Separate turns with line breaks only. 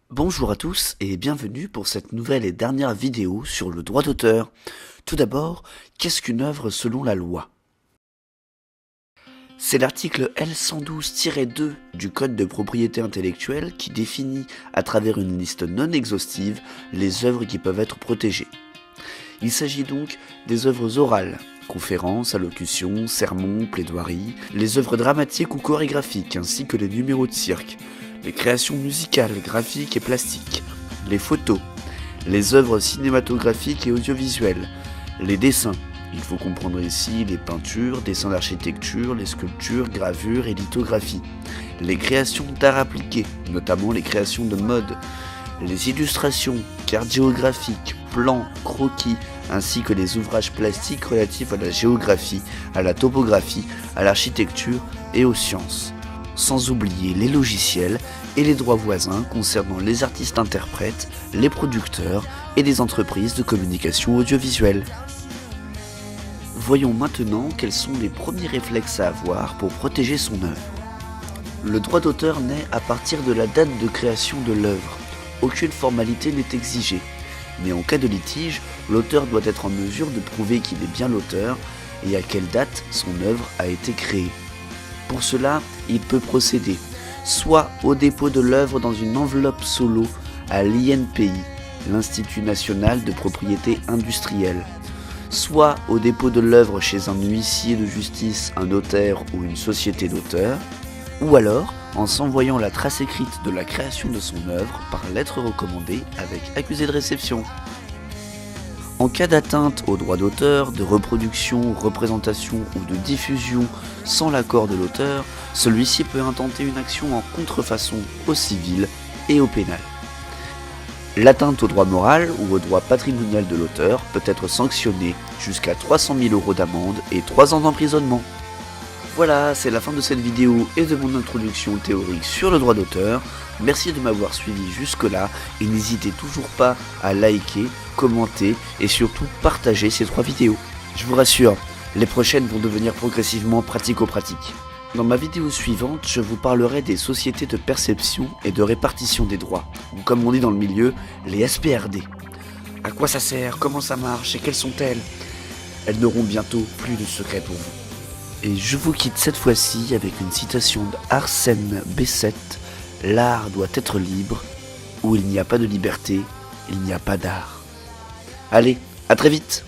Bonjour à tous et bienvenue pour cette nouvelle et dernière vidéo sur le droit d'auteur. Tout d'abord, qu'est-ce qu'une œuvre selon la loi? C'est l'article L112-2 du Code de propriété intellectuelle qui définit, à travers une liste non exhaustive, les œuvres qui peuvent être protégées. Il s'agit donc des œuvres orales, conférences, allocutions, sermons, plaidoiries, les œuvres dramatiques ou chorégraphiques ainsi que les numéros de cirque, les créations musicales, graphiques et plastiques, les photos, les œuvres cinématographiques et audiovisuelles, les dessins. Il faut comprendre ici les peintures, dessins d'architecture, les sculptures, gravures et lithographies, les créations d'art appliqué, notamment les créations de mode, les illustrations, cartes géographiques, plans, croquis, ainsi que les ouvrages plastiques relatifs à la géographie, à la topographie, à l'architecture et aux sciences. Sans oublier les logiciels et les droits voisins concernant les artistes-interprètes, les producteurs et les entreprises de communication audiovisuelle. Voyons maintenant quels sont les premiers réflexes à avoir pour protéger son œuvre. Le droit d'auteur naît à partir de la date de création de l'œuvre. Aucune formalité n'est exigée, mais en cas de litige, l'auteur doit être en mesure de prouver qu'il est bien l'auteur et à quelle date son œuvre a été créée. Pour cela, il peut procéder soit au dépôt de l'œuvre dans une enveloppe solo à l'INPI, l'Institut national de propriété industrielle, soit au dépôt de l'œuvre chez un huissier de justice, un notaire ou une société d'auteurs, ou alors en s'envoyant la trace écrite de la création de son œuvre par lettre recommandée avec accusé de réception. En cas d'atteinte aux droits d'auteur, de reproduction, représentation ou de diffusion sans l'accord de l'auteur, celui-ci peut intenter une action en contrefaçon au civil et au pénal. L'atteinte au droit moral ou au droit patrimonial de l'auteur peut être sanctionnée jusqu'à 300 000 € d'amende et 3 ans d'emprisonnement. Voilà, c'est la fin de cette vidéo et de mon introduction théorique sur le droit d'auteur. Merci de m'avoir suivi jusque-là et n'hésitez toujours pas à liker, commenter et surtout partager ces 3 vidéos. Je vous rassure, les prochaines vont devenir progressivement pratico-pratiques. Dans ma vidéo suivante, je vous parlerai des sociétés de perception et de répartition des droits, ou comme on dit dans le milieu, les SPRD. À quoi ça sert, comment ça marche et quelles sont-elles? Elles n'auront bientôt plus de secrets pour vous. Et je vous quitte cette fois-ci avec une citation d'Arsène Besset. L'art doit être libre. Où il n'y a pas de liberté, il n'y a pas d'art. Allez, à très vite!